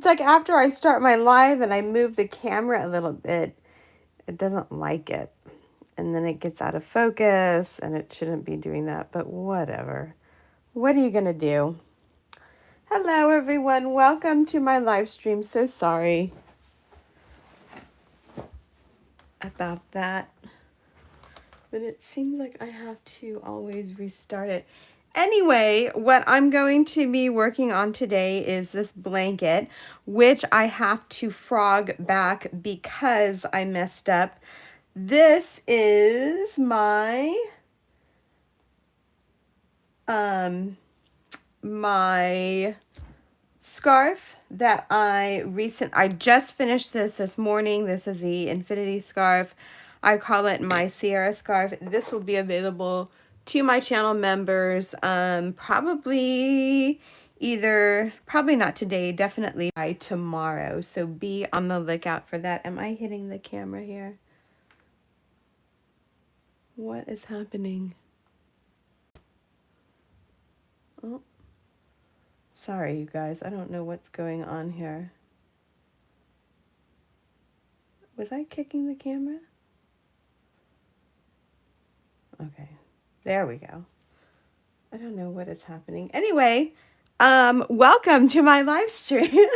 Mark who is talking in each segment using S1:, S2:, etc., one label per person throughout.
S1: like after I start my live and I move the camera a little bit, it doesn't like it. And then it gets out of focus and it shouldn't be doing that, but whatever. What are you going to do? Hello, everyone. Welcome to my live stream. So sorry about that. But it seems like I have to always restart it. Anyway, what I'm going to be working on today is this blanket, which I have to frog back because I messed up. This is my my scarf that I just finished this morning. This is the infinity scarf. I call it my Sierra scarf. This will be available to my channel members probably not today, definitely by tomorrow. So be on the lookout for that. Am I hitting the camera here? What is happening? Oh, sorry, you guys. I don't know what's going on here. Was I kicking the camera? Okay, there we go. I don't know what is happening. Anyway, welcome to my live stream.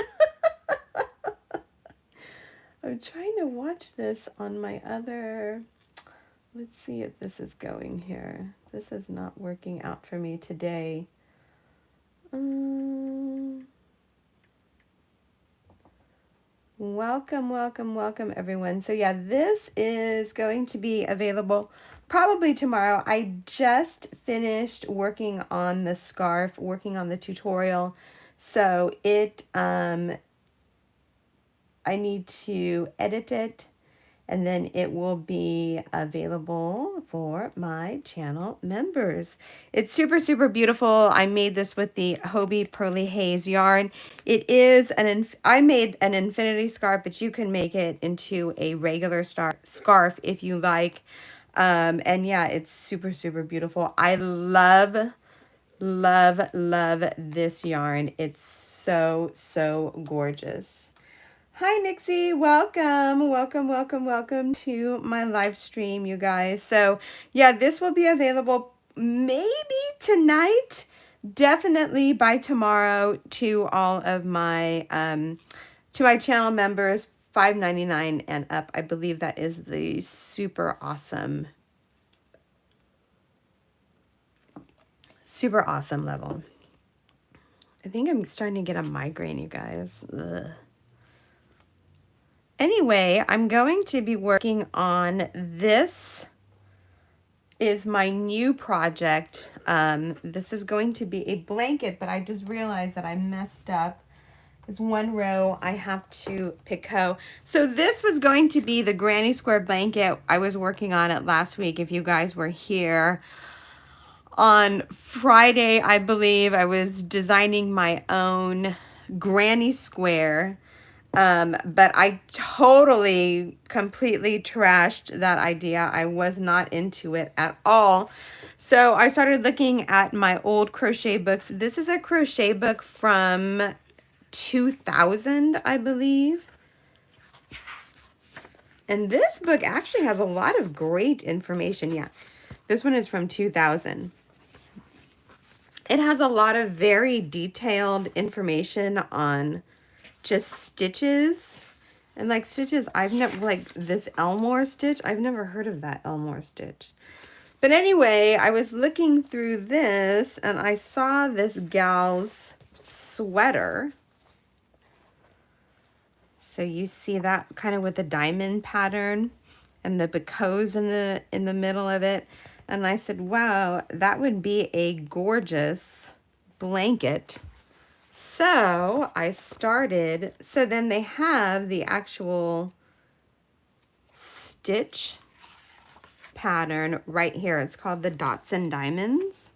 S1: I'm trying to watch this on my other. Let's see if this is going here. This is not working out for me today. Welcome, everyone. So yeah, this is going to be available probably tomorrow. I just finished working on the scarf, working on the tutorial. So I need to edit it, and then it will be available for my channel members. It's super beautiful. I made this with the Hobie Pearly Haze yarn. It is I made an infinity scarf, but you can make it into a regular scarf if you like. And yeah, it's super beautiful. I love this yarn. It's so gorgeous. Hi, Nixie. Welcome to my live stream, you guys. So yeah, this will be available maybe tonight, definitely by tomorrow to all of my channel members, $5.99 and up. I believe that is the super awesome level. I think I'm starting to get a migraine, you guys. Ugh. Anyway, I'm going to be working on this. Is my new project. This is going to be a blanket, but I just realized that I messed up. There's one row I have to picot. So this was going to be the granny square blanket. I was working on it last week. If you guys were here on Friday, I believe I was designing my own granny square. But I totally, completely trashed that idea. I was not into it at all. So I started looking at my old crochet books. This is a crochet book from 2000, I believe. And this book actually has a lot of great information. Yeah, this one is from 2000. It has a lot of very detailed information on just stitches and like stitches I've never, like this Elmore stitch, I've never heard of that Elmore stitch. But anyway, I was looking through this and I saw this gal's sweater. So you see that kind of with the diamond pattern and the picots in the middle of it. And I said, wow, that would be a gorgeous blanket. So I started, so then they have the actual stitch pattern right here. It's called the Dots and Diamonds.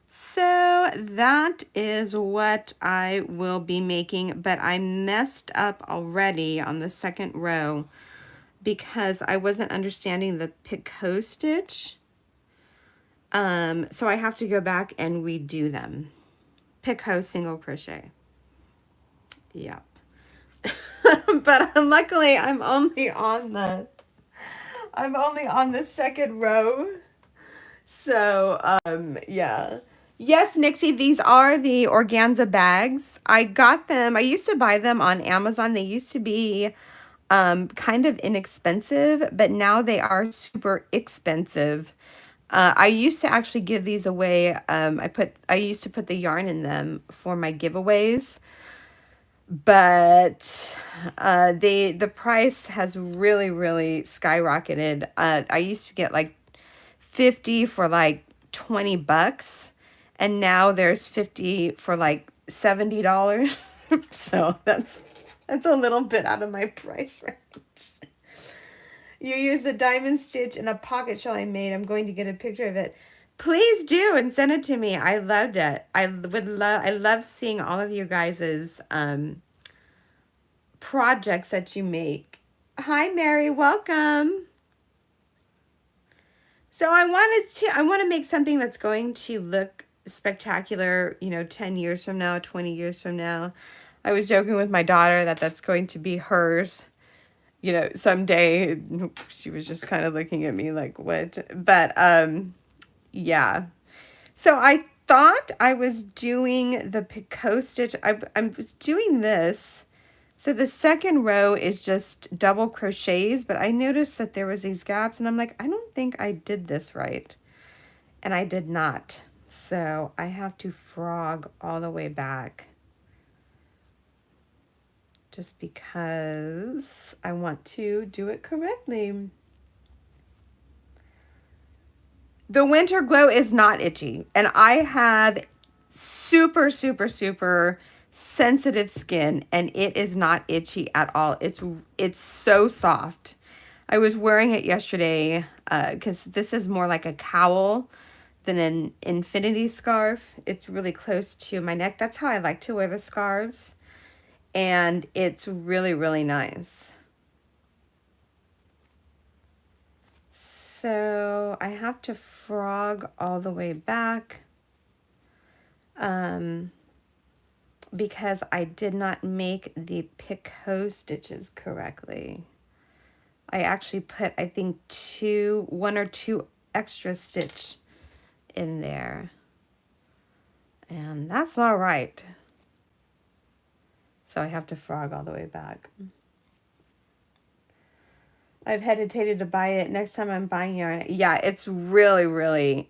S1: So that is what I will be making, but I messed up already on the second row because I wasn't understanding the picot stitch. So I have to go back and redo them. Picot single crochet. Yep. But luckily I'm only on the second row. So, yeah. Yes, Nixie, these are the organza bags. I got them. I used to buy them on Amazon. They used to be kind of inexpensive, but now they are super expensive. I used to actually give these away. I used to put the yarn in them for my giveaways, but the price has really skyrocketed. I used to get like 50 for like 20 bucks, and now there's 50 for like $70. So that's a little bit out of my price range. You use a diamond stitch in a pocket shell I made. I'm going to get a picture of it. Please do and send it to me. I loved it. I love seeing all of you guys's projects that you make. Hi Mary, welcome. So I want to make something that's going to look spectacular, 10 years from now, 20 years from now. I was joking with my daughter that that's going to be hers, someday. She was just kind of looking at me like, what? But yeah. So I thought I was doing the picot stitch. I was doing this. So the second row is just double crochets, but I noticed that there was these gaps and I'm like, I don't think I did this right. And I did not. So I have to frog all the way back just because I want to do it correctly. The Winter Glow is not itchy, and I have super sensitive skin, and it is not itchy at all. It's so soft. I was wearing it yesterday because this is more like a cowl than an infinity scarf. It's really close to my neck. That's how I like to wear the scarves, and it's really nice. So I have to frog all the way back because I did not make the picot stitches correctly. I actually put, I think, one or two extra stitch in there. And that's all right. So I have to frog all the way back. I've hesitated to buy it. Next time I'm buying yarn. Yeah, it's really,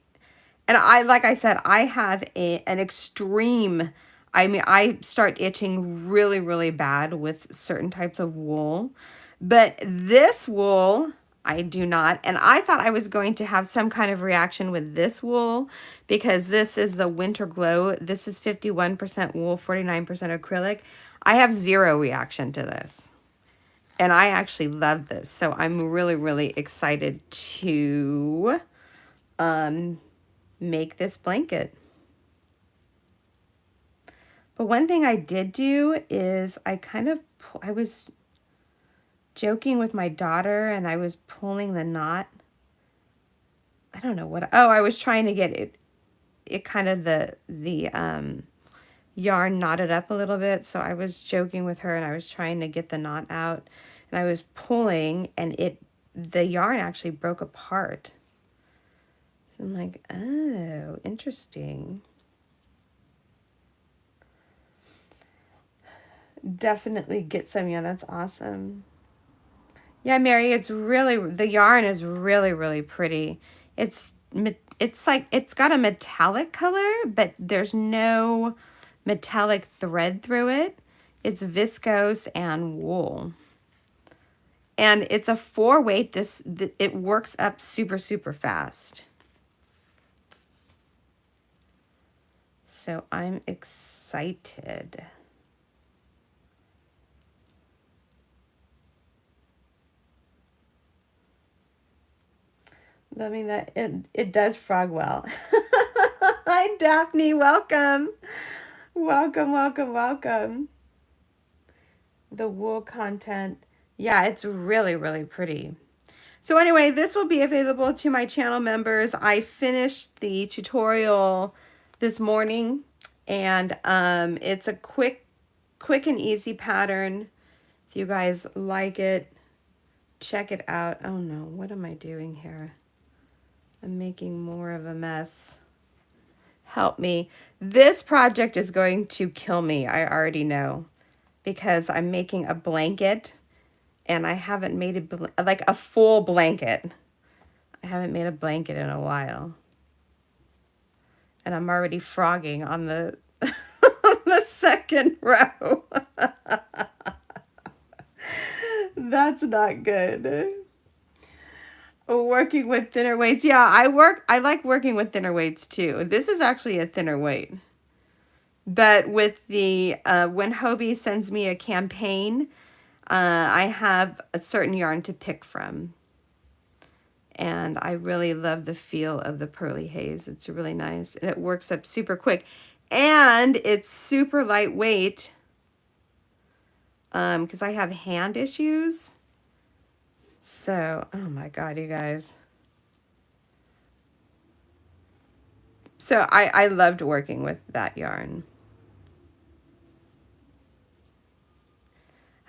S1: and like I said, I have an extreme, I start itching really bad with certain types of wool. But this wool, I do not. And I thought I was going to have some kind of reaction with this wool because this is the Winter Glow. This is 51% wool, 49% acrylic. I have zero reaction to this. And I actually love this. So I'm really excited to make this blanket. But one thing I did do is I was joking with my daughter and I was pulling the knot. I don't know what, I was trying to get it kind of the yarn knotted up a little bit. So I was joking with her and I was trying to get the knot out and I was pulling and the yarn actually broke apart. So I'm like, oh, interesting. Definitely get some. Yeah, that's awesome. Yeah, Mary, the yarn is really pretty. It's like, it's got a metallic color, but there's no metallic thread through it. It's viscose and wool. And it's a 4-weight. It works up super fast. So I'm excited. Loving that it does frog well. Hi Daphne, welcome. Welcome. The wool content. Yeah, it's really pretty. So anyway, this will be available to my channel members. I finished the tutorial this morning and it's a quick quick and easy pattern. If you guys like it, check it out. Oh no, what am I doing here? I'm making more of a mess. Help me. This project is going to kill me, I already know, because I'm making a blanket and I haven't made like a full blanket. I haven't made a blanket in a while. And I'm already frogging on the, the second row. That's not good. Working with thinner weights. Yeah, I like working with thinner weights too. This is actually a thinner weight. But with the, when Hobie sends me a campaign, I have a certain yarn to pick from. And I really love the feel of the Pearly Haze. It's really nice. And it works up super quick. And it's super lightweight. Because I have hand issues. So, oh my God, you guys. So I loved working with that yarn.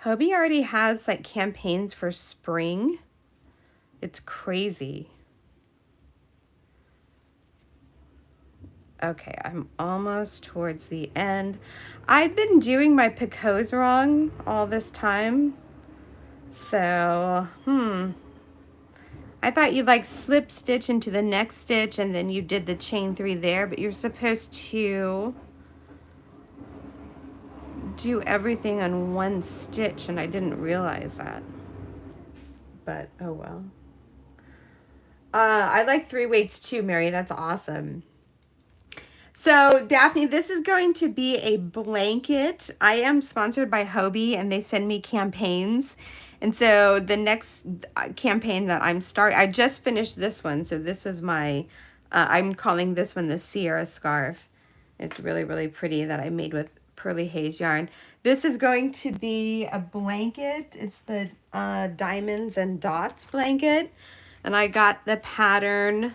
S1: Hobie already has like campaigns for spring. It's crazy. Okay, I'm almost towards the end. I've been doing my picots wrong all this time. So, I thought you'd like slip stitch into the next stitch and then you did the chain 3 there, but you're supposed to do everything on one stitch and I didn't realize that. But, oh well. I like 3 weights too, Mary. That's awesome. So, Daphne, this is going to be a blanket. I am sponsored by Hobie, and they send me campaigns. And so the next campaign that I'm starting, I just finished this one. So this was my, I'm calling this one the Sierra Scarf. It's really, really pretty that I made with Pearly Haze yarn. This is going to be a blanket. It's the Diamonds and Dots blanket. And I got the pattern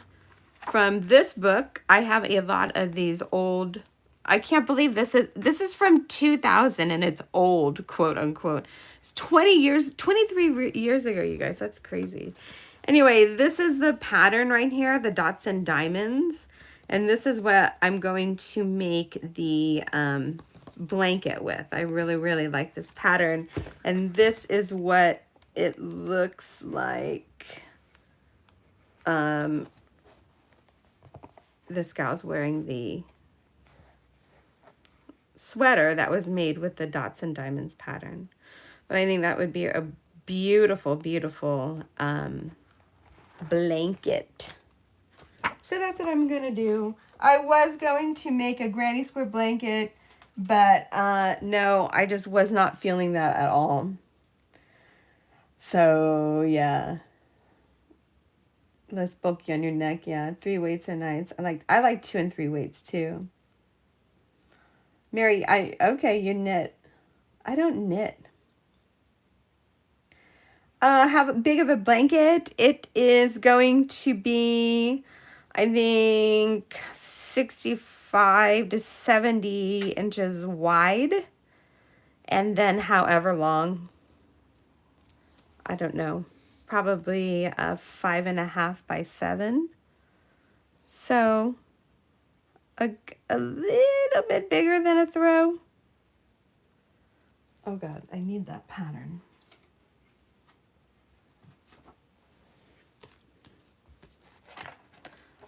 S1: from this book. I have a lot of these old, I can't believe this is from 2000 and it's old, quote unquote. It's 23 years ago, you guys. That's crazy. Anyway, this is the pattern right here, the Dots and Diamonds. And this is what I'm going to make the blanket with. I really, really like this pattern. And this is what it looks like. This gal's wearing the sweater that was made with the Dots and Diamonds pattern. But I think that would be a beautiful, beautiful blanket. So that's what I'm going to do. I was going to make a granny square blanket, but no, I just was not feeling that at all. So, yeah. Less bulky on your neck, yeah. 3 weights are nice. I like 2 and 3 weights too. Mary, okay, you knit. I don't knit. How big of a blanket? It is going to be, I think, 65 to 70 inches wide. And then however long, I don't know, probably 5.5 by 7. So a little bit bigger than a throw. Oh God, I need that pattern.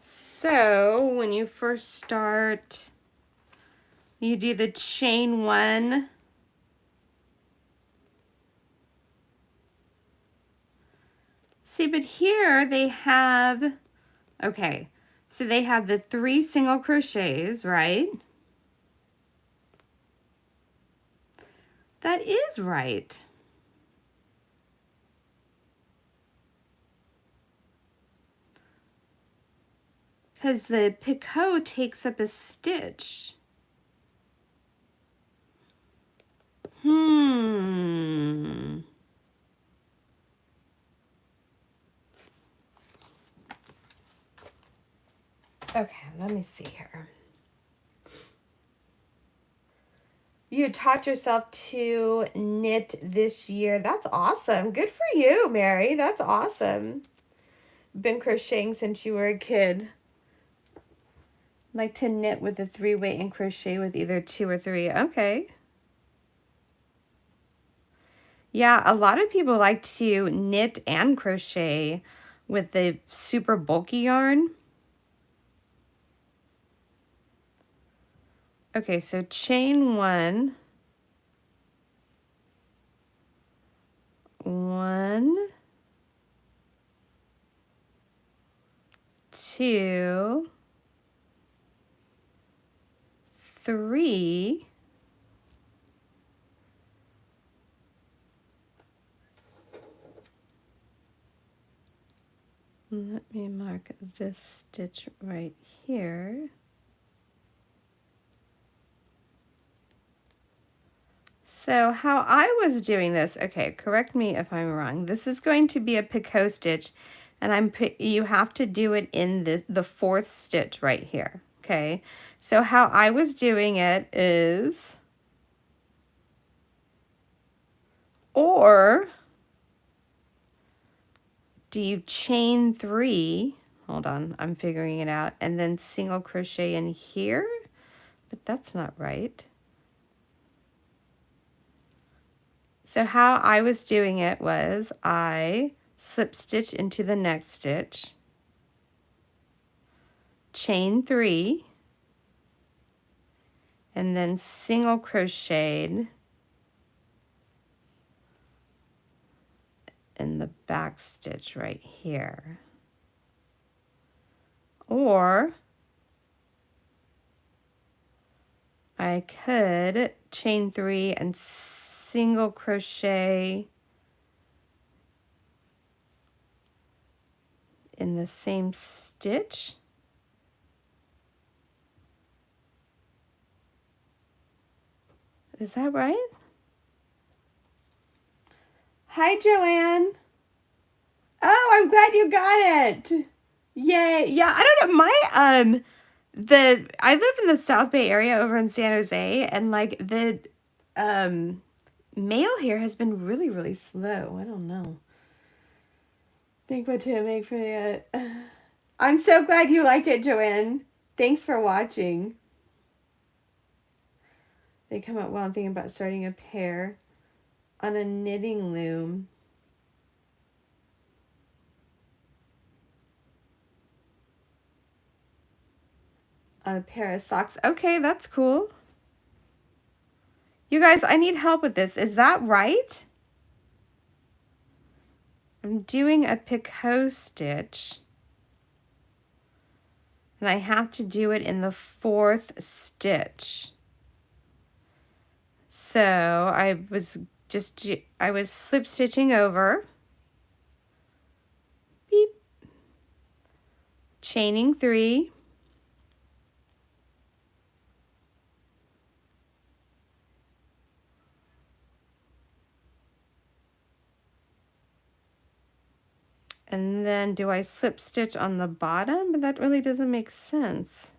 S1: So when you first start, you do the chain 1. See, but here they have, okay, so they have the 3 single crochets, right? That is right. Because the picot takes up a stitch. Okay, let me see here. You taught yourself to knit this year. That's awesome. Good for you, Mary. That's awesome. Been crocheting since you were a kid. Like to knit with a 3-way and crochet with either 2 or 3. Okay. Yeah, a lot of people like to knit and crochet with the super bulky yarn. Okay, so chain 1. 1, 2, 3. Let me mark this stitch right here. So how I was doing this, okay, correct me if I'm wrong. This is going to be a picot stitch, and you have to do it in the 4th stitch right here, okay? So how I was doing it is, or do you chain 3, hold on, I'm figuring it out, and then single crochet in here? But that's not right. So how I was doing it was I slip stitch into the next stitch, chain 3, and then single crocheted in the back stitch right here. Or I could chain 3 and single crochet in the same stitch. Is that right? Hi, Joanne. Oh, I'm glad you got it. Yay. Yeah, I don't know. I live in the South Bay area over in San Jose, and like the mail here has been really, really slow. I don't know. Think what to make for it. I'm so glad you like it, Joanne. Thanks for watching. They come out well. I'm thinking about starting a pair on a knitting loom. A pair of socks. Okay, that's cool. You guys, I need help with this. Is that right? I'm doing a picot stitch, and I have to do it in the 4th stitch. So I was slip stitching over, beep, chaining 3, and then do I slip stitch on the bottom? But that really doesn't make sense.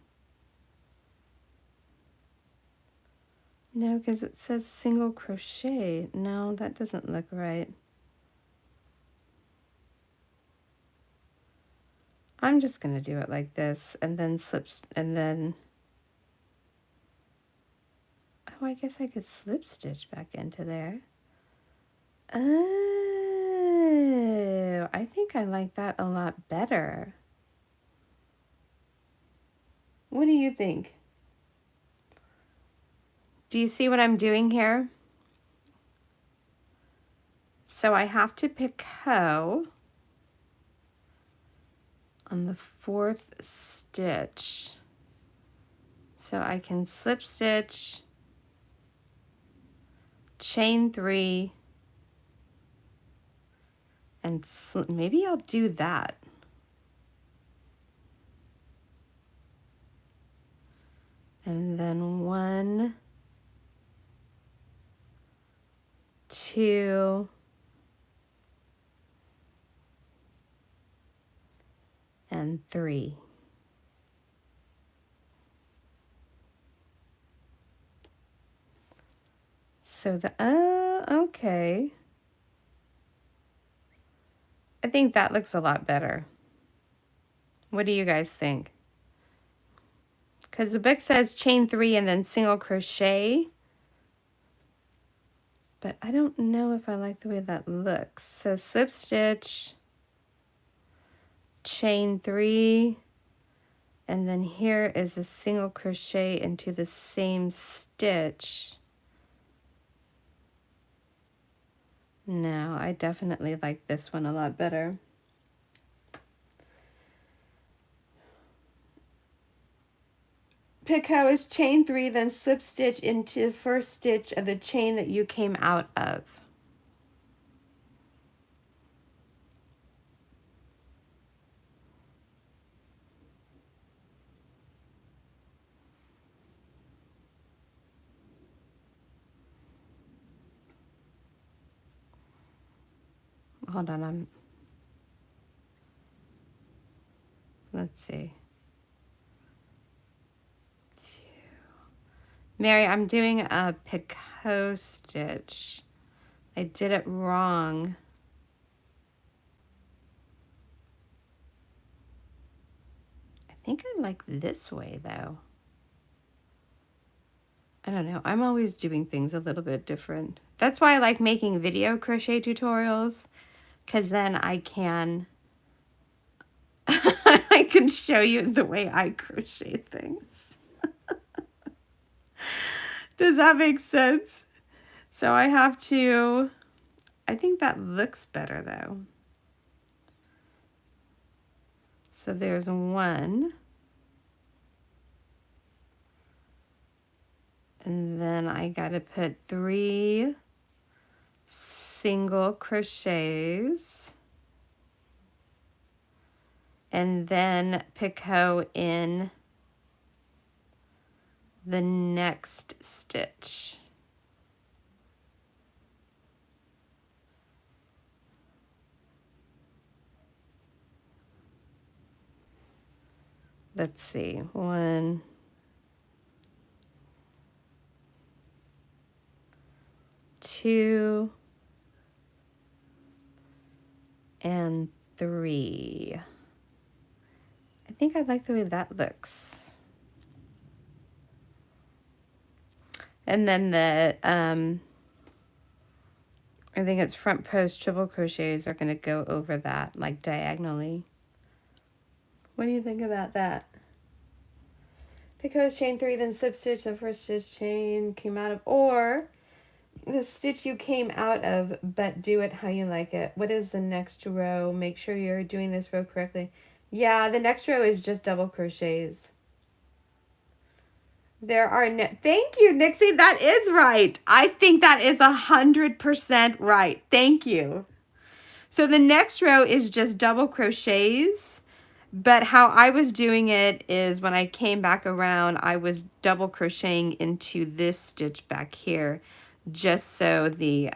S1: No, because it says single crochet. No, that doesn't look right. I'm just going to do it like this and then and then, oh, I guess I could slip stitch back into there. Oh, I think I like that a lot better. What do you think? Do you see what I'm doing here? So I have to picot on the 4th stitch. So I can slip stitch, chain 3, and maybe I'll do that. And then 1, 2, and 3. So okay. I think that looks a lot better. What do you guys think? Because the book says chain 3 and then single crochet. But I don't know if I like the way that looks. So slip stitch, chain 3, and then here is a single crochet into the same stitch. No, I definitely like this one a lot better. Picot is chain 3, then slip stitch into the first stitch of the chain that you came out of. Hold on, let's see. Mary, I'm doing a picot stitch. I did it wrong. I think I like this way though. I don't know. I'm always doing things a little bit different. That's why I like making video crochet tutorials, because then I can I can show you the way I crochet things. Does that make sense? So I have to, I think that looks better though. So there's one. And then I gotta put 3 single crochets. And then picot in the next stitch. Let's see, 1, 2, and 3. I think I like the way that looks. And then the, I think it's front post triple crochets are gonna go over that, like diagonally. What do you think about that? Picot chain 3, then slip stitch the first stitch chain came out of, or the stitch you came out of, but do it how you like it. What is the next row? Make sure you're doing this row correctly. Yeah, the next row is just double crochets. There are no, thank you, Nixie. That is right. I think that is 100% right. Thank you. So the next row is just double crochets, but how I was doing it is when I came back around, I was double crocheting into this stitch back here, just so the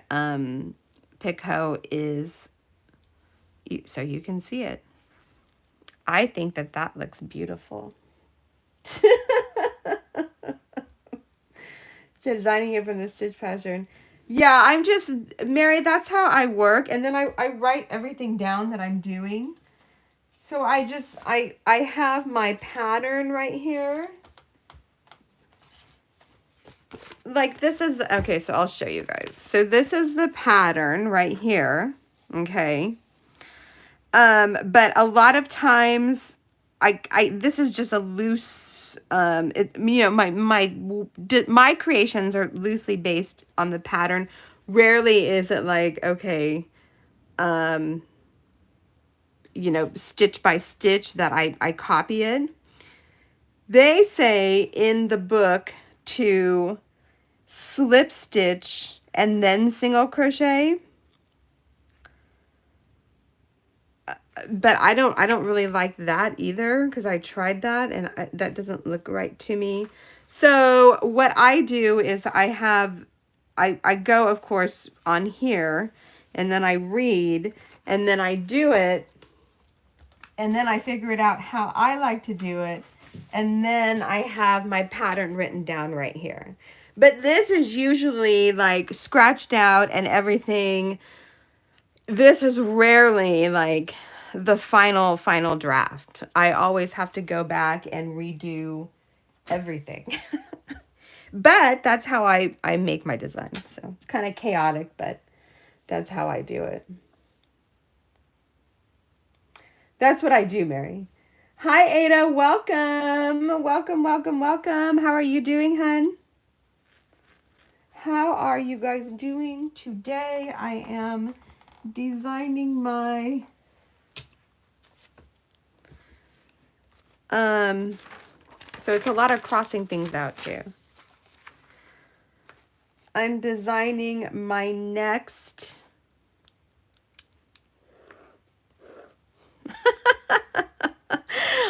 S1: picot is, so you can see it. I think that that looks beautiful. Designing it from the stitch pattern. Yeah, I'm just, Mary, that's how I work. And then I write everything down that I'm doing. So I have my pattern right here. Like this is, okay, so I'll show you guys. So this is the pattern right here, okay? But a lot of times, this is just a loose, you know, my creations are loosely based on the pattern. Rarely is it like, okay, you know, stitch by stitch that I copy it. They say in the book to slip stitch and then single crochet. But I don't really like that either, because I tried that and that doesn't look right to me. So what I do is I go, of course, on here, and then I read, and then I do it, and then I figure it out how I like to do it, and then I have my pattern written down right here. But this is usually like scratched out and everything. This is rarely like the final draft. I always have to go back and redo everything. But that's how I make my designs. So it's kind of chaotic, but that's how I do it. That's what I do, Mary. Hi, Ada. Welcome. Welcome, welcome, welcome. How are you doing, hun? How are you guys doing today? I am designing my so it's a lot of crossing things out too. I'm designing my next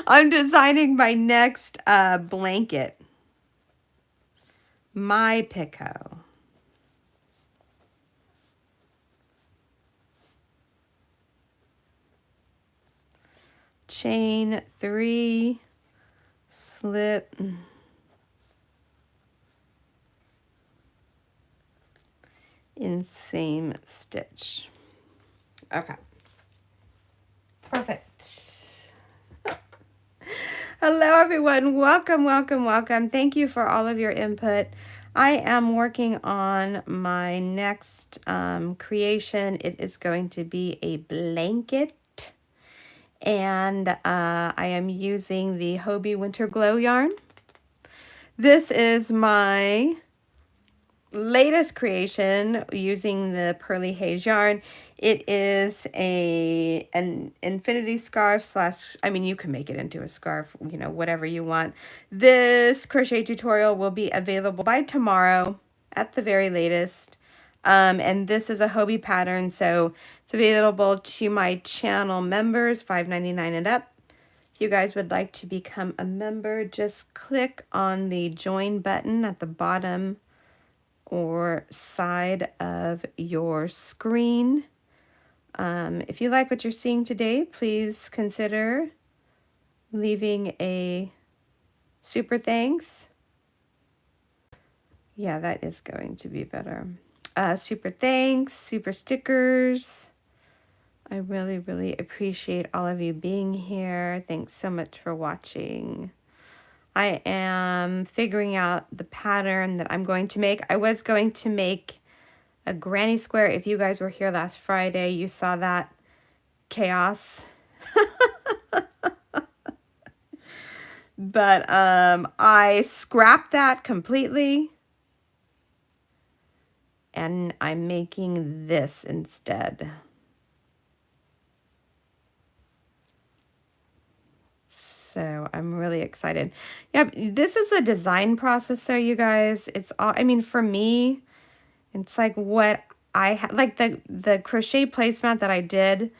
S1: I'm designing my next blanket. My Pico. Chain 3, slip, in same stitch. Okay. Perfect. Hello, everyone. Welcome, welcome, welcome. Thank you for all of your input. I am working on my next creation. It is going to be a blanket. And I am using the Hobie Winter Glow yarn. This is my latest creation using the Pearly Haze yarn. It is an infinity scarf slash, I mean, you can make it into a scarf, you know, whatever you want. This crochet tutorial will be available by tomorrow at the very latest. And this is a Hobie pattern, so it's available to my channel members, $5.99 and up. If you guys would like to become a member, just click on the join button at the bottom or side of your screen. If you like what you're seeing today, please consider leaving a super thanks. Yeah, that is going to be better. Super thanks, super stickers. I really, really appreciate all of you being here. Thanks so much for watching. I am figuring out the pattern that I'm going to make. I was going to make a granny square. If you guys were here last Friday, you saw that chaos. But I scrapped that completely. And I'm making this instead. So I'm really excited. Yep, this is the design process, so you guys, it's all, I mean, for me, it's like what I like the crochet placemat that I did,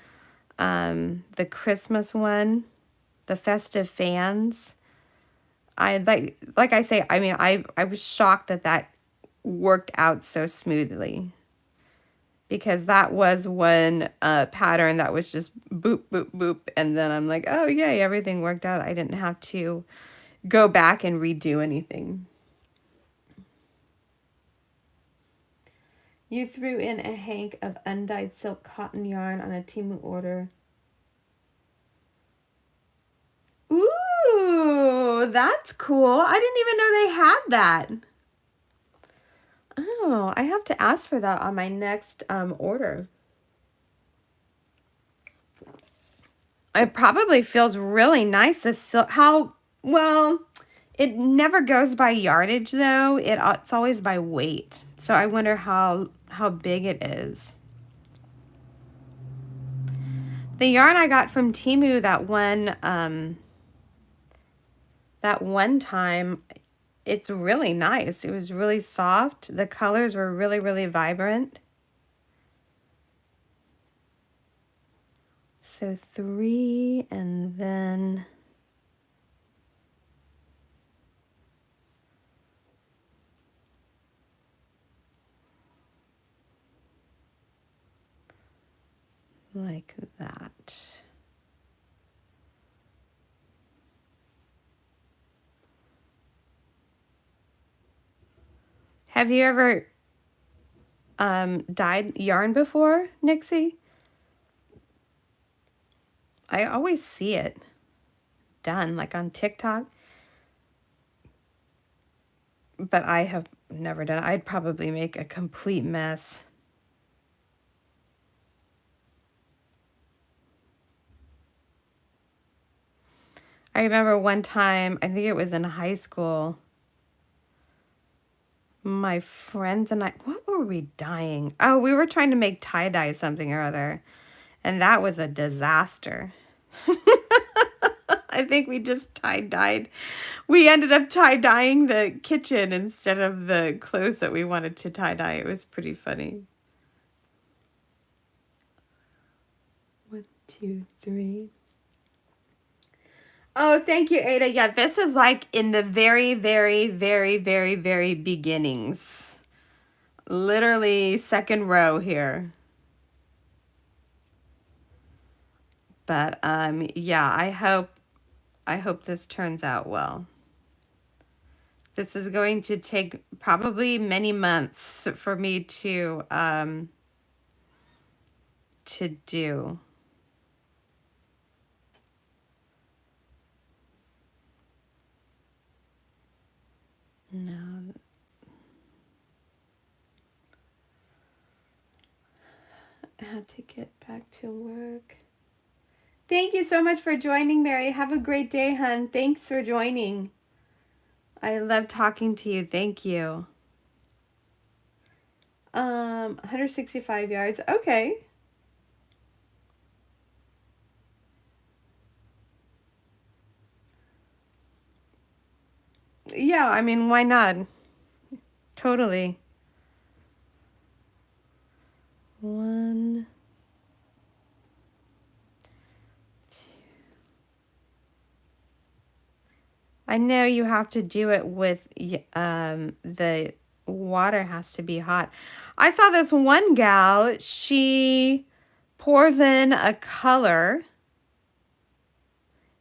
S1: the Christmas one, the festive fans. I like I say, I mean, I was shocked that that worked out so smoothly, because that was one pattern that was just boop, boop, boop. And then I'm like, oh, yay, everything worked out. I didn't have to go back and redo anything. You threw in a hank of undyed silk cotton yarn on a Temu order. Ooh, that's cool. I didn't even know they had that. Oh, I have to ask for that on my next order. It probably feels really nice. How, well, it never goes by yardage though. It's always by weight. So I wonder how big it is. The yarn I got from Temu that one time, it's really nice. It was really soft. The colors were really, really vibrant. So 3 and then like that. Have you ever dyed yarn before, Nixie? I always see it done, like on TikTok. But I have never done it. I'd probably make a complete mess. I remember one time, I think it was in high school, my friends and I, what were we dyeing? Oh, we were trying to make tie-dye something or other, and that was a disaster. I think we just tie-dyed. We ended up tie-dyeing the kitchen instead of the clothes that we wanted to tie-dye. It was pretty funny. 1, 2, 3. Oh, thank you, Ada. Yeah, this is like in the very, very, very, very, very beginnings. Literally second row here. But yeah, I hope this turns out well. This is going to take probably many months for me to do. No. I had to get back to work. Thank you so much for joining, Mary. Have a great day, hun. Thanks for joining. I love talking to you. Thank you. 165 yards. Okay. Yeah, I mean, why not? Totally. 1, 2. I know you have to do it with the water has to be hot. I saw this one gal, she pours in a color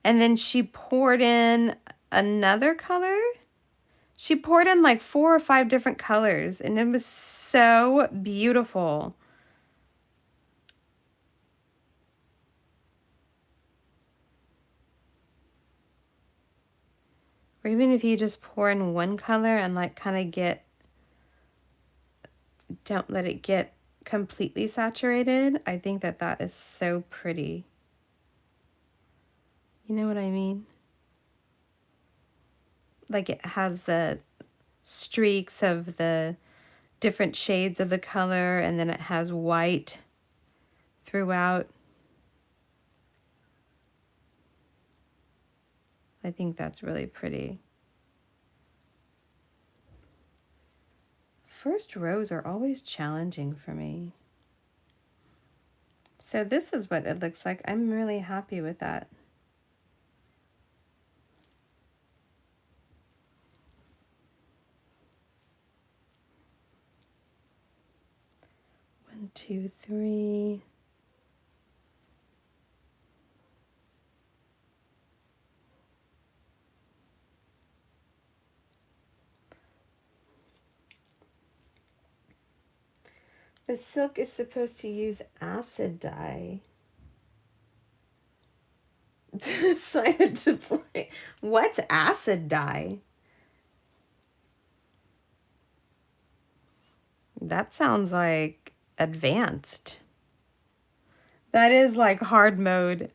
S1: and then she poured in another color. She poured in like 4 or 5 different colors and it was so beautiful. Or even if you just pour in one color and like kind of don't let it get completely saturated. I think that that is so pretty. You know what I mean? Like it has the streaks of the different shades of the color and then it has white throughout. I think that's really pretty. First rows are always challenging for me. So this is what it looks like. I'm really happy with that. One, 2, 3. The silk is supposed to use acid dye. Decided to play. What's acid dye? That sounds like advanced. That is like hard mode.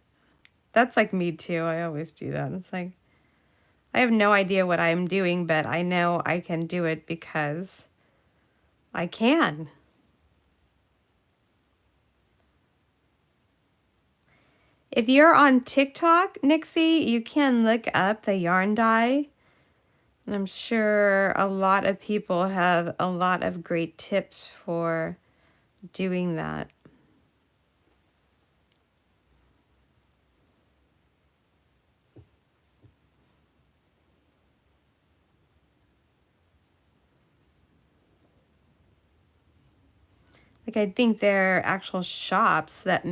S1: That's like me too. I always do that. It's like, I have no idea what I'm doing, but I know I can do it because I can. If you're on TikTok, Nixie, you can look up the yarn dye. And I'm sure a lot of people have a lot of great tips for doing that. Like I think there are actual shops that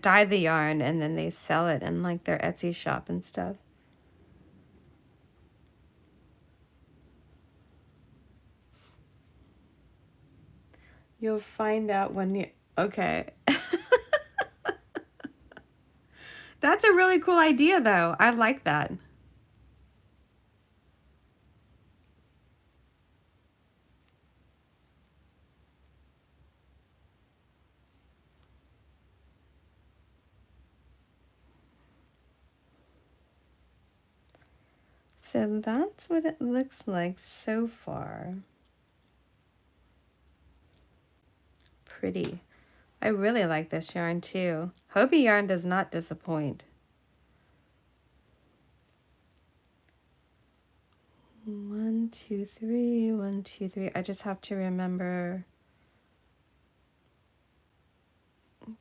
S1: dye the yarn and then they sell it in like their Etsy shop and stuff. You'll find out when you, okay. That's a really cool idea though. I like that. So that's what it looks like so far. Pretty. I really like this yarn too. Hobie yarn does not disappoint. 1, 2, 3, 1, 2, 3. I just have to remember,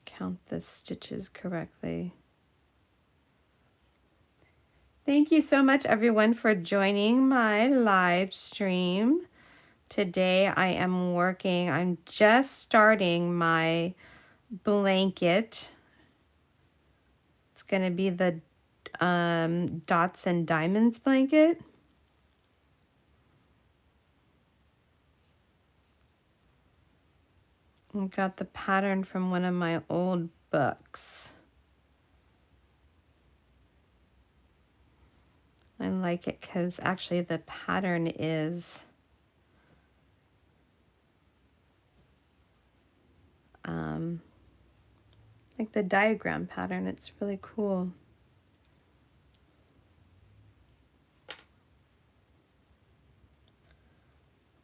S1: count the stitches correctly. Thank you so much everyone for joining my live stream. Today I'm just starting my blanket. It's going to be the Dots and Diamonds blanket. I got the pattern from one of my old books. I like it because actually the pattern is like the diagram pattern. It's really cool.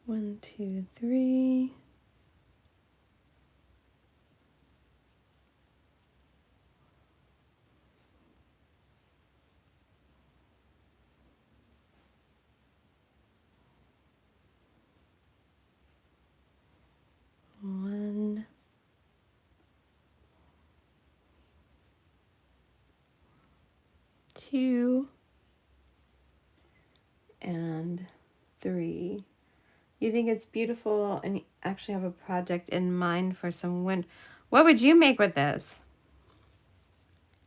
S1: One, two, three. One, two, and three. You think it's beautiful and you actually have a project in mind for some wind. What would you make with this?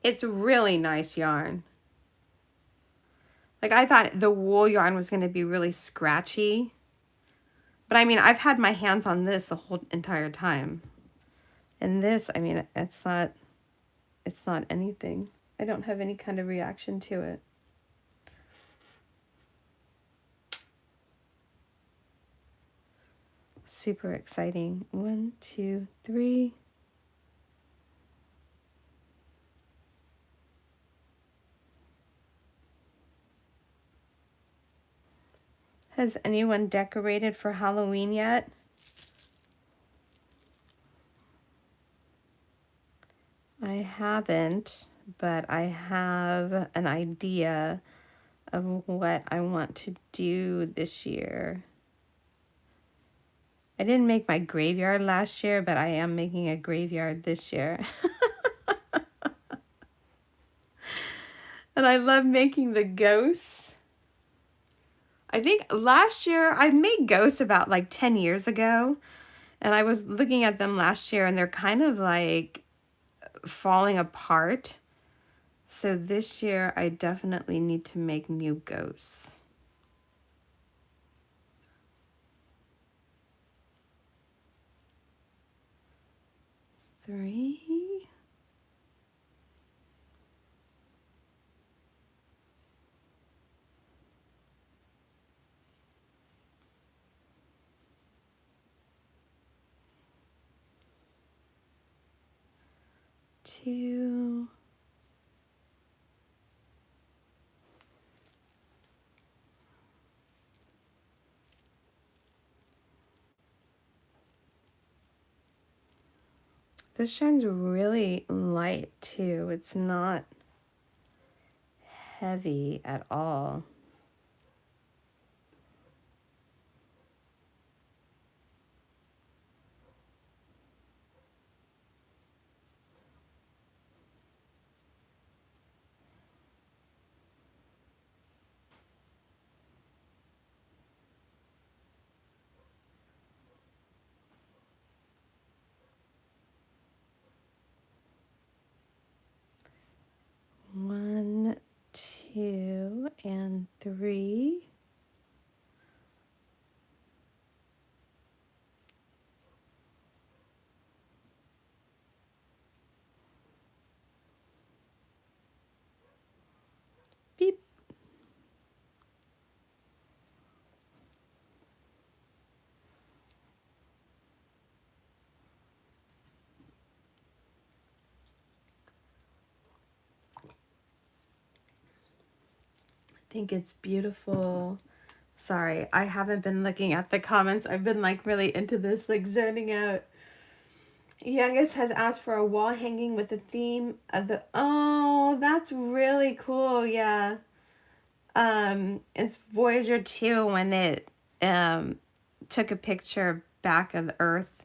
S1: It's really nice yarn. Like I thought the wool yarn was going to be really scratchy. But I mean, I've had my hands on this the whole entire time. And this, I mean, it's not anything. I don't have any kind of reaction to it. Super exciting. 1, 2, 3. Has anyone decorated for Halloween yet? I haven't, but I have an idea of what I want to do this year. I didn't make my graveyard last year, but I am making a graveyard this year. And I love making the ghosts. I think last year, I made ghosts about like 10 years ago. And I was looking at them last year and they're kind of like falling apart. So this year I definitely need to make new ghosts. Three. Two. This shine's really light too. It's not heavy at all. One, two, and three. think it's beautiful. Sorry, I haven't been looking at the comments. I've been like really into this, like zoning out. Youngest has asked for a wall hanging with the theme of the, oh, that's really cool. Yeah. It's Voyager 2 when it took a picture back of Earth,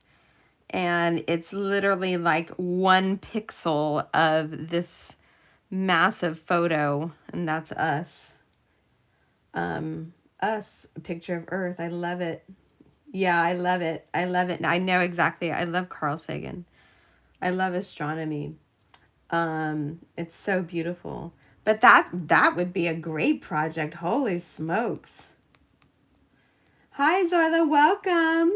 S1: and it's literally like 1 pixel of this massive photo, and that's us. Us, a picture of Earth. I love it. Yeah, I love it. I love it. I know exactly. I love Carl Sagan. I love astronomy. It's so beautiful. But that would be a great project. Holy smokes. Hi, Zoila. Welcome.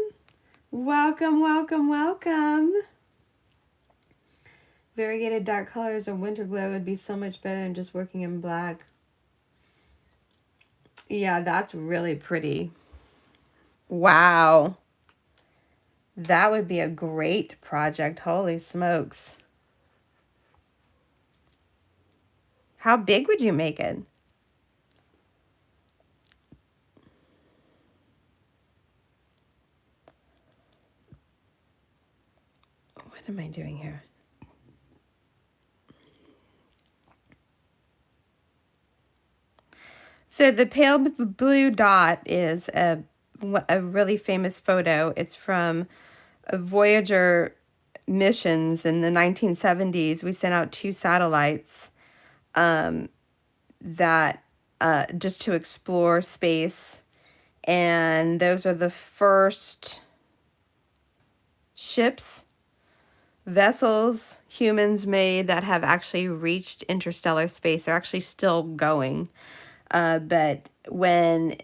S1: Welcome, welcome, welcome. Variegated dark colors and winter glow would be so much better than just working in black. Yeah, that's really pretty. Wow. That would be a great project. Holy smokes. How big would you make it? What am I doing here? So the pale blue dot is a really famous photo. It's from a Voyager missions in the 1970s. We sent out 2 satellites that just to explore space, and those are the first ships, vessels humans made that have actually reached interstellar space. They're actually still going. But when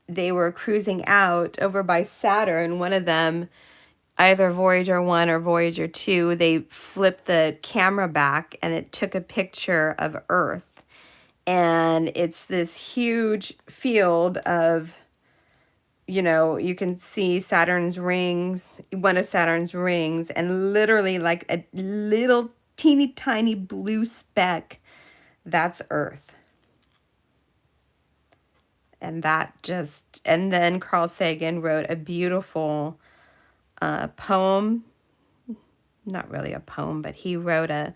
S1: they were cruising out over by Saturn, one of them, either Voyager 1 or Voyager 2, they flipped the camera back and it took a picture of Earth. And it's this huge field of, you can see Saturn's rings, one of Saturn's rings, and literally like a little teeny tiny blue speck, that's Earth. And then Carl Sagan wrote a beautiful poem, not really a poem, but he wrote a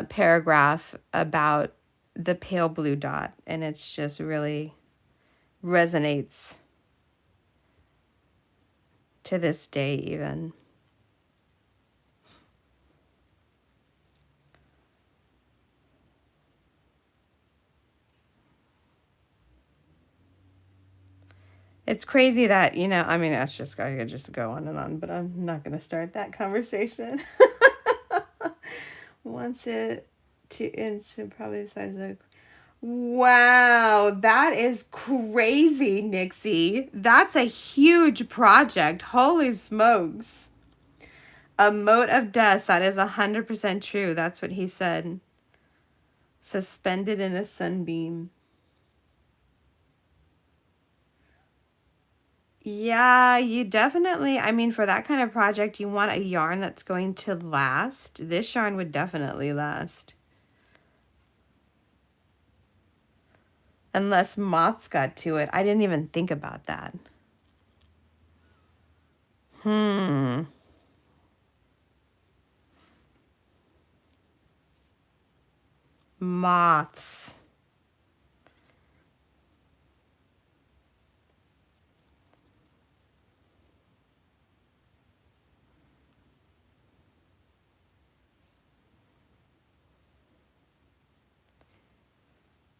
S1: paragraph about the pale blue dot, and it's just really resonates to this day even. It's crazy that, I mean, I could just go on and on, but I'm not going to start that conversation. Wants it to into probably the size of, wow, that is crazy, Nixie. That's a huge project. Holy smokes. A mote of dust, that is 100% true. That's what he said. Suspended in a sunbeam. Yeah, you definitely, I mean, for that kind of project, you want a yarn that's going to last. This yarn would definitely last. Unless moths got to it. I didn't even think about that. Moths.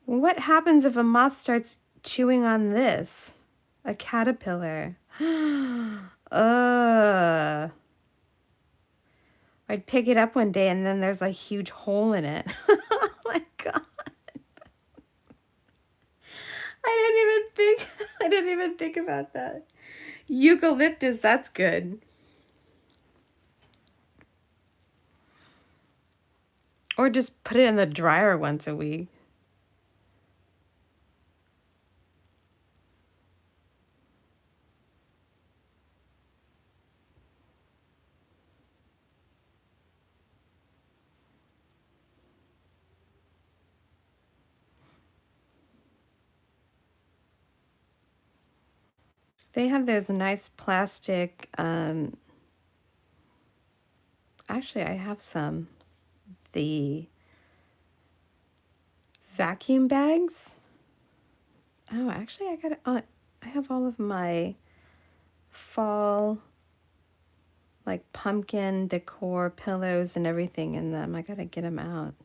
S1: What happens if a moth starts chewing on this? A caterpillar. Ugh. I'd pick it up one day and then there's a huge hole in it. Oh my God. I didn't even think about that. Eucalyptus, that's good. Or just put it in the dryer once a week. They have those nice plastic, actually I have some, the vacuum bags. Oh, actually I got it. I have all of my fall, like pumpkin decor pillows and everything in them. I gotta get them out.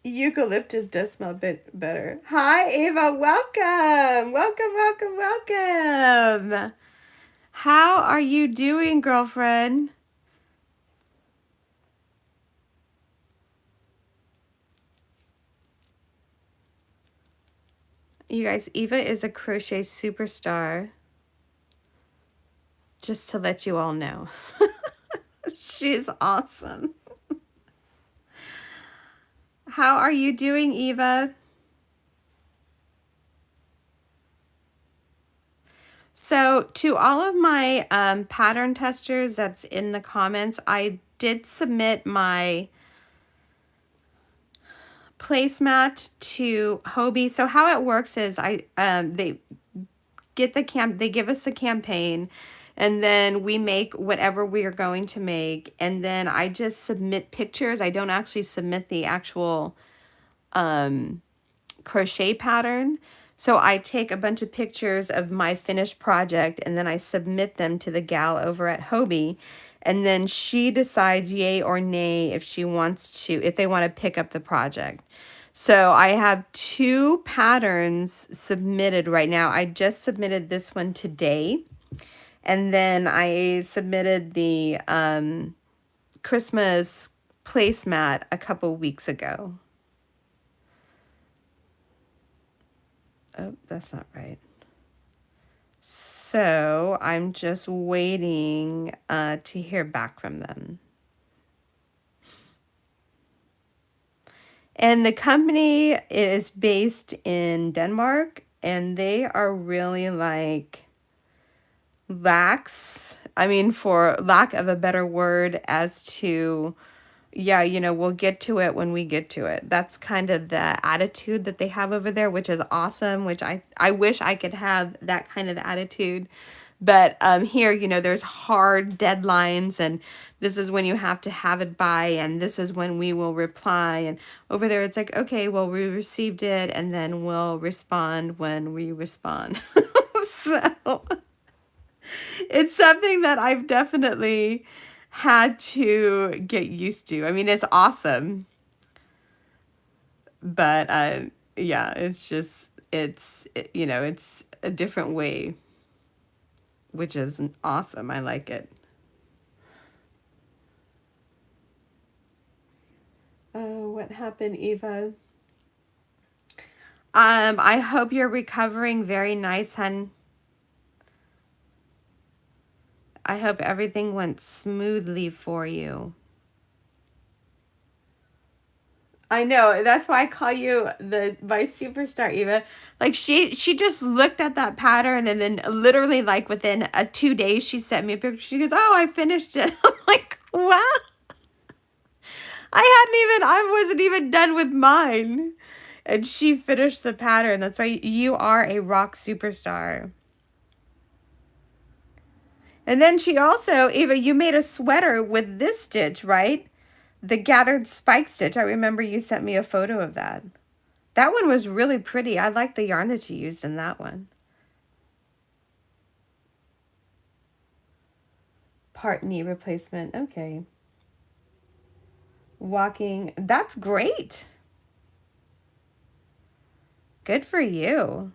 S1: Eucalyptus does smell a bit better. Hi, Ava. Welcome. Welcome, welcome, welcome. How are you doing, girlfriend? You guys, Eva is a crochet superstar. Just to let you all know. She's awesome. How are you doing, Eva? So to all of my pattern testers that's in the comments, I did submit my placemat to Hobie. So how it works is they give us a campaign, and then we make whatever we are going to make, and then I just submit pictures. I don't actually submit the actual crochet pattern. So I take a bunch of pictures of my finished project, and then I submit them to the gal over at Hobie, and then she decides yay or nay if they want to pick up the project. So I have 2 patterns submitted right now. I just submitted this one today, and then I submitted the Christmas placemat a couple weeks ago. Oh, that's not right. So I'm just waiting to hear back from them. And the company is based in Denmark, and they are really like lax. I mean, for lack of a better word, as to, yeah, we'll get to it when we get to it. That's kind of the attitude that they have over there, which is awesome, which I wish I could have that kind of attitude. But here, there's hard deadlines, and this is when you have to have it by, and this is when we will reply. And over there, it's like, okay, well, we received it, and then we'll respond when we respond. So it's something that I've definitely had to get used to. I mean, it's awesome, but yeah, it's a different way, which is awesome. I like it. Oh, what happened, Eva? I hope you're recovering very nice, hun. I hope everything went smoothly for you. I know, that's why I call you my superstar, Eva. Like she just looked at that pattern, and then literally like within 2 days she sent me a picture. She goes, "Oh, I finished it." I'm like, "Wow." I wasn't even done with mine. And she finished the pattern. That's why you are a rock superstar. And then she also, Eva, you made a sweater with this stitch, right? The gathered spike stitch. I remember you sent me a photo of that. That one was really pretty. I like the yarn that you used in that one. Part knee replacement. Okay. Walking. That's great. Good for you.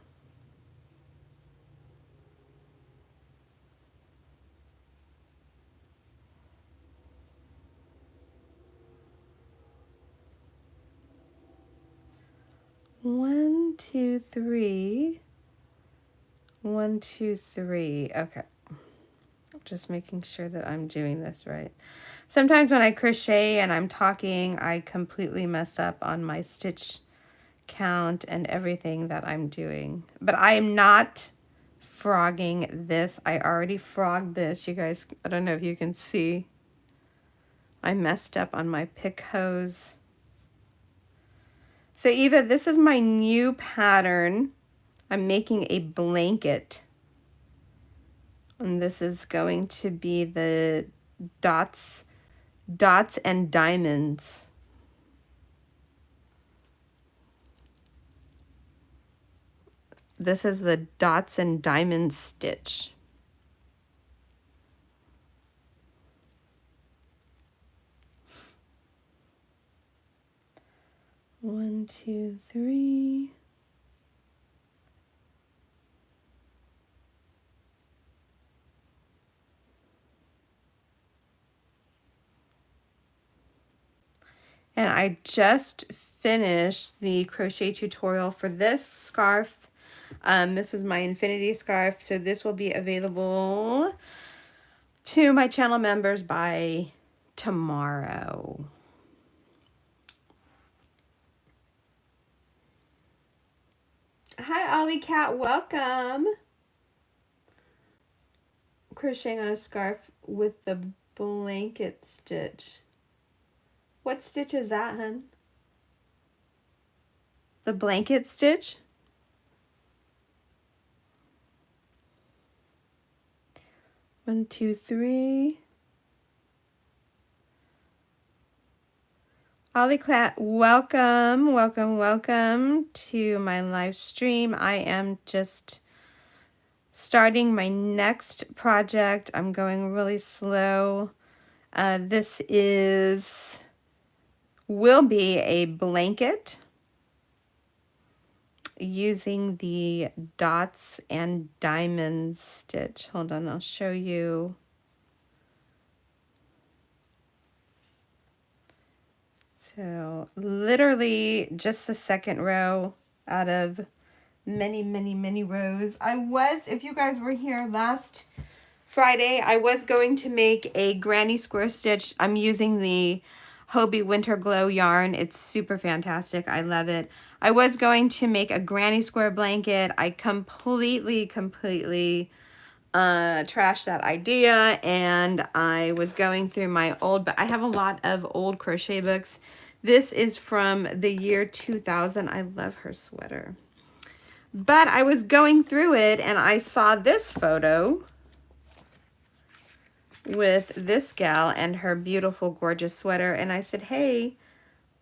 S1: One, two, three. 1, 2, 3. Okay. Just making sure that I'm doing this right. Sometimes when I crochet and I'm talking, I completely mess up on my stitch count and everything that I'm doing. But I am not frogging this. I already frogged this. You guys, I don't know if you can see. I messed up on my pick hose. So Eva, this is my new pattern. I'm making a blanket. And this is going to be the dots and diamonds. This is the dots and diamonds stitch. One, two, three. And I just finished the crochet tutorial for this scarf. This is my infinity scarf, so this will be available to my channel members by tomorrow. Hi, Ollie Cat, welcome. Crocheting on a scarf with the blanket stitch. What stitch is that, hun? The blanket stitch? One, two, three. Ollie Cat, welcome, welcome, welcome to my live stream. I am just starting my next project. I'm going really slow. This will be a blanket using the dots and diamonds stitch. Hold on, I'll show you. So literally just the second row out of many, many, many rows. If you guys were here last Friday, I was going to make a granny square stitch. I'm using the Hobie Winter Glow yarn. It's super fantastic. I love it. I was going to make a granny square blanket. I completely trashed that idea, and I was going through my but I have a lot of old crochet books. This is from the year 2000. I love her sweater. But I was going through it and I saw this photo with this gal and her beautiful, gorgeous sweater. And I said, hey,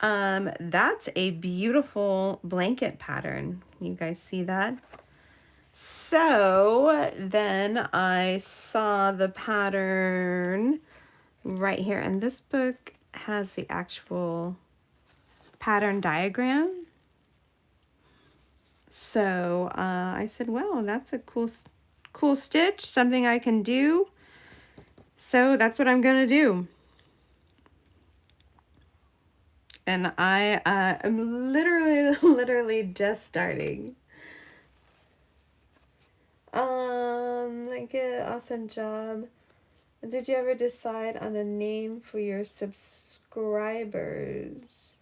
S1: that's a beautiful blanket pattern. You guys see that? So then I saw the pattern right here. And this book has the actual pattern diagram. So I said, well, that's a cool stitch, something I can do. So that's what I'm going to do. And I am literally just starting. Like an awesome job. Did you ever decide on a name for your subscribers?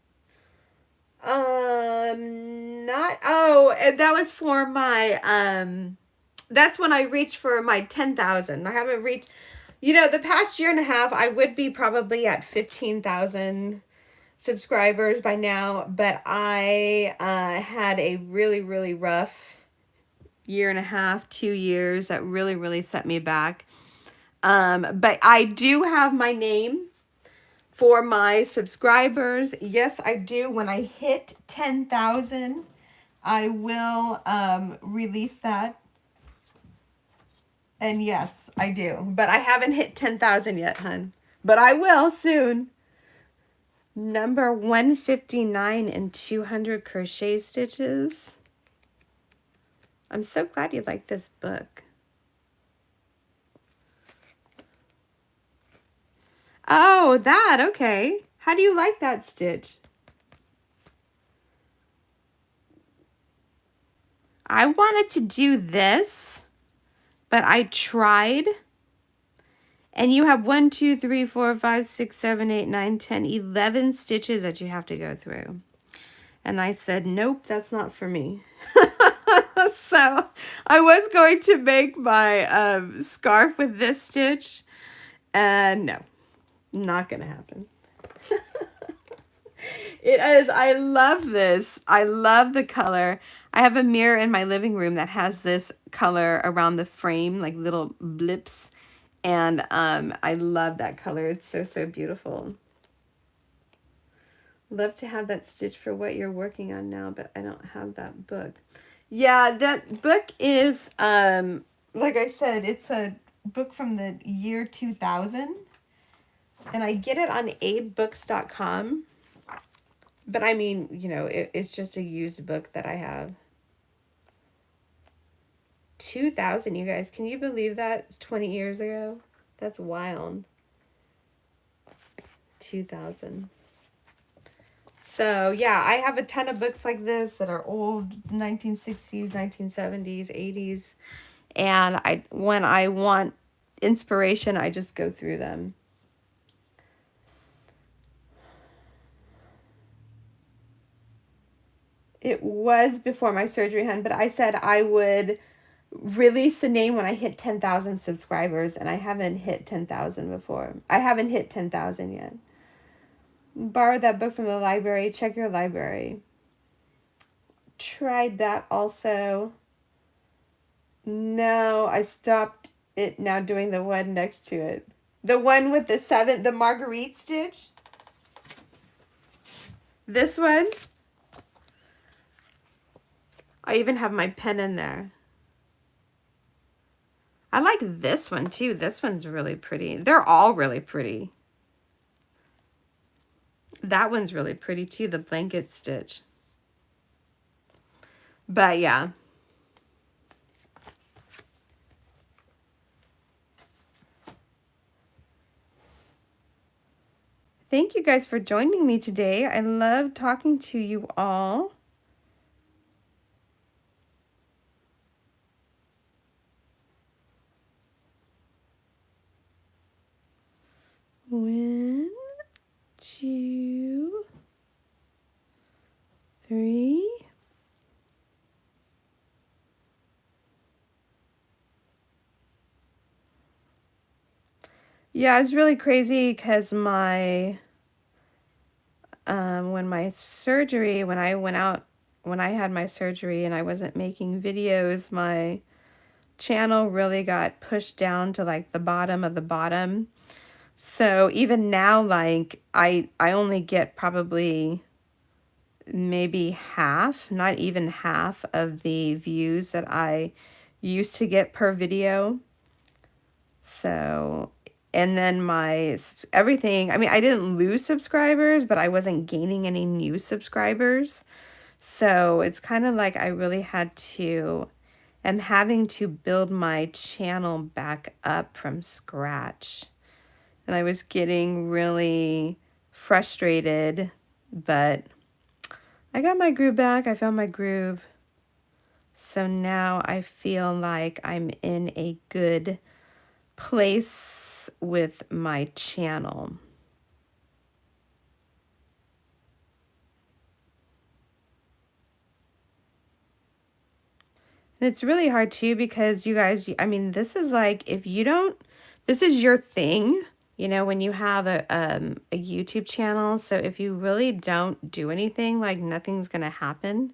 S1: That was for my, that's when I reached for my 10,000. I haven't reached, the past year and a half, I would be probably at 15,000 subscribers by now, but I had a really rough year and a half, 2 years that really set me back. But I do have my name for my subscribers. Yes, I do. When I hit 10,000, I will release that. And yes, I do. But I haven't hit 10,000 yet, hun. But I will soon. Number 159 in 200 crochet stitches. I'm so glad you like this book. Oh, that, okay. How do you like that stitch? I wanted to do this, but I tried. And you have 1, 2, 3, 4, 5, 6, 7, 8, 9, 10, 11 stitches that you have to go through. And I said, nope, that's not for me. So I was going to make my scarf with this stitch, and no, not gonna happen. It is, I love this. I love the color. I have a mirror in my living room that has this color around the frame, like little blips. And I love that color. It's so, so beautiful. Love to have that stitch for what you're working on now, but I don't have that book. Yeah, that book is, like I said, it's a book from the year 2000. And I get it on abebooks.com. But I mean, you know, it's just a used book that I have. 2000, you guys. Can you believe that? It's 20 years ago. That's wild. 2000. So, yeah, I have a ton of books like this that are old 1960s, 1970s, 80s. And when I want inspiration, I just go through them. It was before my surgery, hun, but I said I would release the name when I hit 10,000 subscribers, and I haven't hit 10,000 before. I haven't hit 10,000 yet. Borrow that book from the library. Check your library. Tried that also. No, I stopped it now doing the one next to it. The one with the Marguerite stitch. This one. I even have my pen in there. I like this one too. This one's really pretty. They're all really pretty. That one's really pretty too, the blanket stitch. But yeah. Thank you guys for joining me today. I love talking to you all. One, two, three. Yeah, it's really crazy because my when I had my surgery and I wasn't making videos, my channel really got pushed down to like the bottom of the bottom. So even now, like I only get probably maybe half, not even half of the views that I used to get per video. So, and then everything, I mean, I didn't lose subscribers, but I wasn't gaining any new subscribers. So it's kind of like I really am having to build my channel back up from scratch. And I was getting really frustrated, but I got my groove back. I found my groove. So now I feel like I'm in a good place with my channel. And it's really hard too because you guys, I mean, this is like, this is your thing, you know, when you have a YouTube channel. So if you really don't do anything, like nothing's going to happen.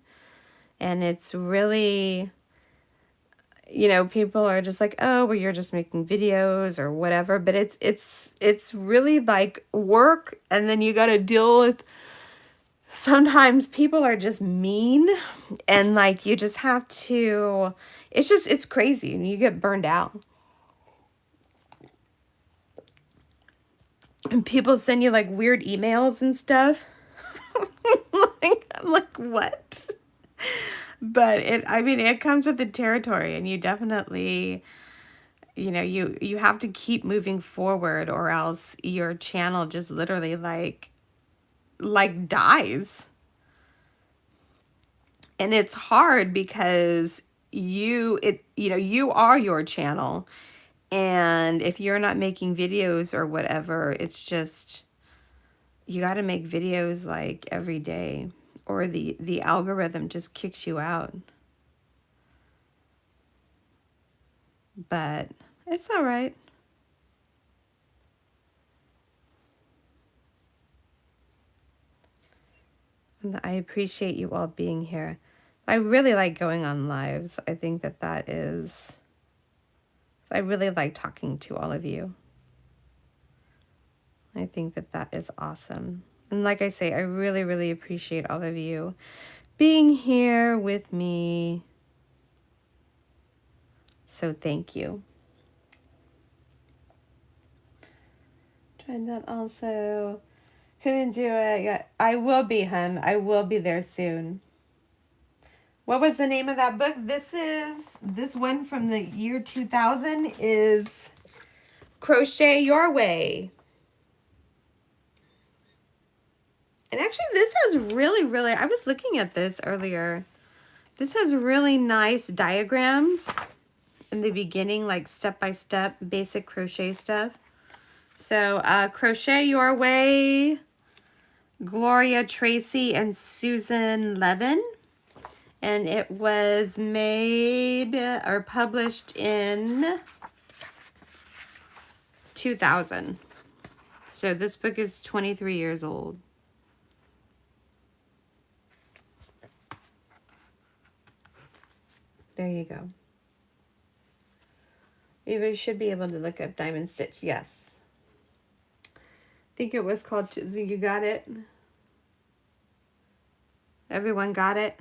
S1: And it's really, you know, people are just like, oh, well, you're just making videos or whatever. But it's really like work. And then you got to deal with, sometimes people are just mean, and like you just have to, it's crazy and you get burned out. And people send you like weird emails and stuff. I'm like, what? But I mean, it comes with the territory, and you definitely, you know, you have to keep moving forward, or else your channel just literally like dies. And it's hard because you know, you are your channel. And if you're not making videos or whatever, it's just, you got to make videos like every day, or the algorithm just kicks you out. but it's all right. And I appreciate you all being here. I really like going on lives. I think that that is, I really like talking to all of you. I think that that is awesome. And like I say, I really, really appreciate all of you being here with me. So thank you. Trying that also. Couldn't do it yet. I will be, hun. I will be there soon. What was the name of that book? This one from the year 2000 is Crochet Your Way. And actually this has really, really, I was looking at this earlier. This has really nice diagrams in the beginning, like step-by-step basic crochet stuff. So Crochet Your Way, Gloria Tracy and Susan Levin. And it was made or published in 2000. So this book is 23 years old. There you go. You should be able to look up Diamond Stitch. Yes. I think it was called, you got it? Everyone got it?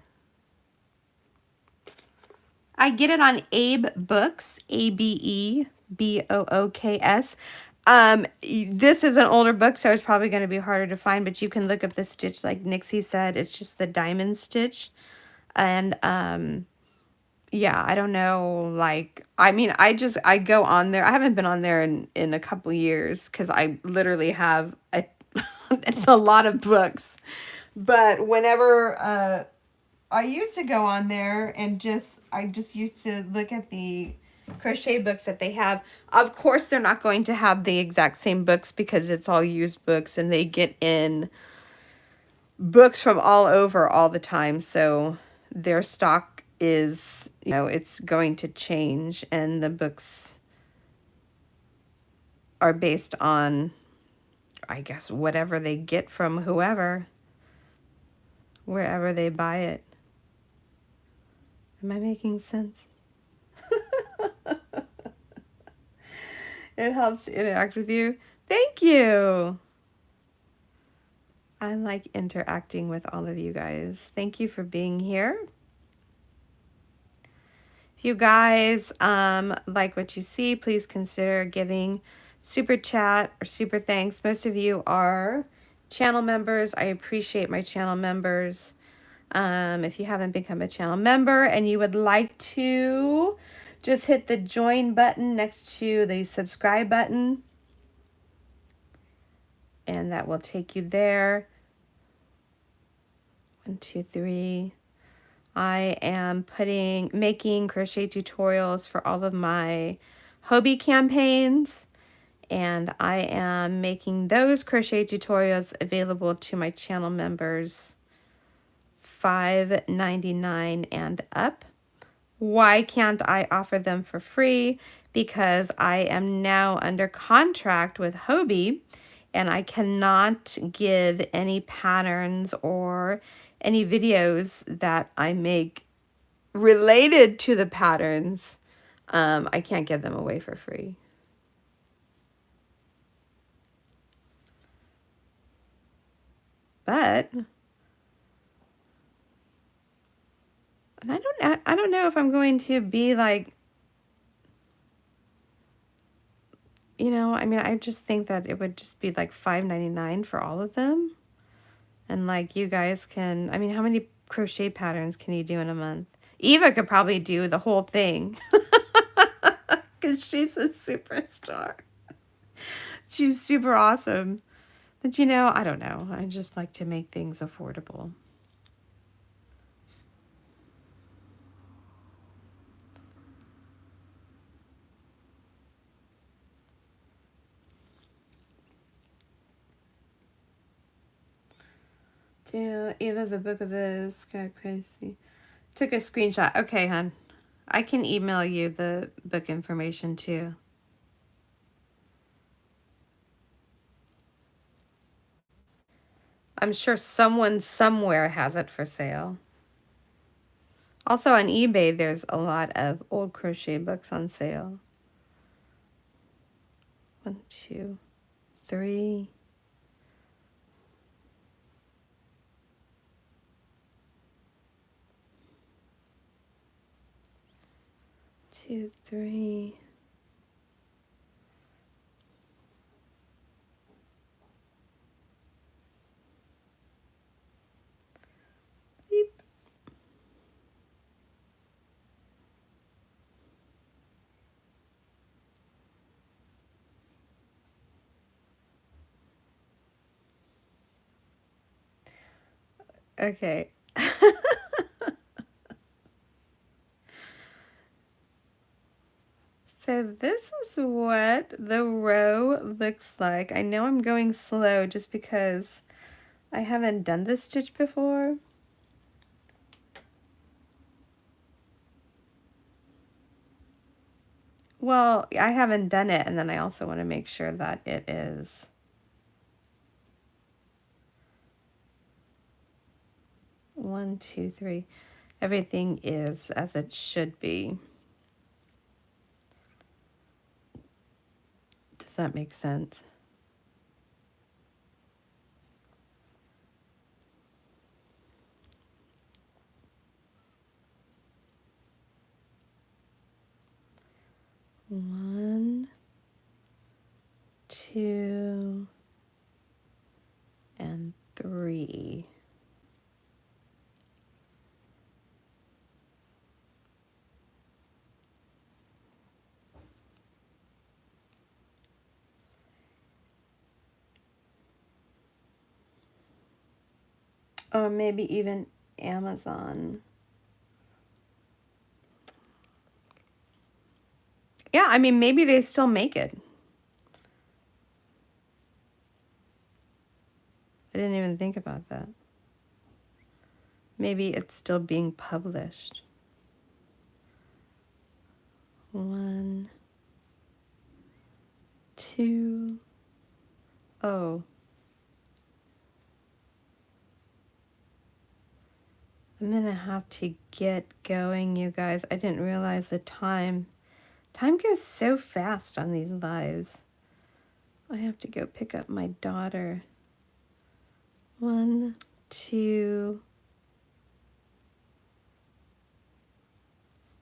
S1: I get it on Abe Books, ABEBOOKS. This is an older book, so it's probably going to be harder to find, but you can look up the stitch like Nixie said. It's just the diamond stitch. And yeah, I don't know, like, I mean, I go on there. I haven't been on there in a couple years because I literally have a lot of books. But whenever I used to go on there and I just used to look at the crochet books that they have. Of course, they're not going to have the exact same books because it's all used books and they get in books from all over all the time. So their stock is, you know, it's going to change, and the books are based on, I guess, whatever they get from whoever, wherever they buy it. Am I making sense? It helps to interact with you. Thank you. I like interacting with all of you guys. Thank you for being here. If you guys like what you see, please consider giving super chat or super thanks. Most of you are channel members. I appreciate my channel members. If you haven't become a channel member and you would like to, just hit the join button next to the subscribe button, and that will take you there. 1, 2, 3. I am making crochet tutorials for all of my Hobby campaigns, and I am making those crochet tutorials available to my channel members $5.99 and up. Why can't I offer them for free? Because I am now under contract with Hobby, and I cannot give any patterns or any videos that I make related to the patterns. I can't give them away for free. But and I don't know if I'm going to be like, you know, I mean, I just think that it would just be like $5.99 for all of them. And like you guys can, I mean, how many crochet patterns can you do in a month? Eva could probably do the whole thing because she's a superstar. She's super awesome. But you know, I don't know. I just like to make things affordable. Yeah, Eva, the book of this got crazy. Took a screenshot. Okay, hon. I can email you the book information too. I'm sure someone somewhere has it for sale. Also on eBay, there's a lot of old crochet books on sale. 1, 2, 3. 2, 3. Beep. Okay. So this is what the row looks like. I know I'm going slow just because I haven't done this stitch before. Well, I haven't done it, and then I also want to make sure that it is. One, two, three. Everything is as it should be. Does that make sense? One, two, and 3. Or maybe even Amazon. Yeah, I mean, maybe they still make it. I didn't even think about that. Maybe it's still being published. 1, 2. Oh. I'm gonna have to get going, you guys. I didn't realize the time. Time goes so fast on these lives. I have to go pick up my daughter. 1, 2.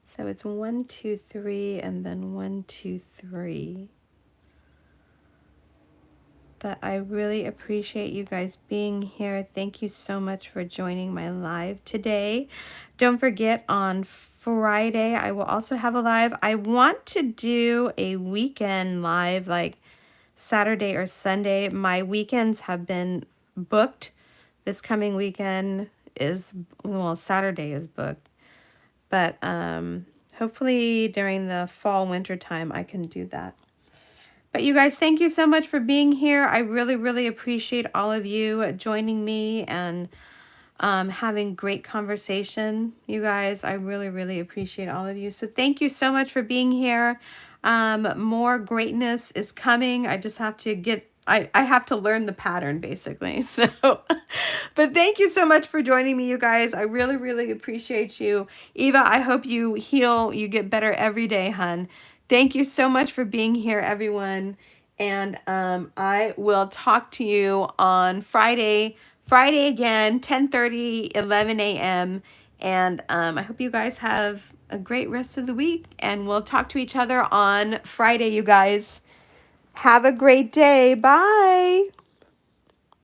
S1: So it's 1, 2, 3, and then 1, 2, 3. But I really appreciate you guys being here. Thank you so much for joining my live today. Don't forget, on Friday, I will also have a live. I want to do a weekend live, like Saturday or Sunday. My weekends have been booked. This coming weekend is, well, Saturday is booked. But hopefully during the fall, winter time, I can do that. But you guys, thank you so much for being here. I really, really appreciate all of you joining me and having great conversation. You guys, I really, really appreciate all of you. So thank you so much for being here. More greatness is coming. I just have to get, I have to learn the pattern basically. So, but thank you so much for joining me, you guys. I really, really appreciate you. Eva, I hope you heal, you get better every day, hun. Thank you so much for being here, everyone. And I will talk to you on Friday. Friday again, 10:30, 11 a.m. And I hope you guys have a great rest of the week. And we'll talk to each other on Friday, you guys. Have a great day. Bye.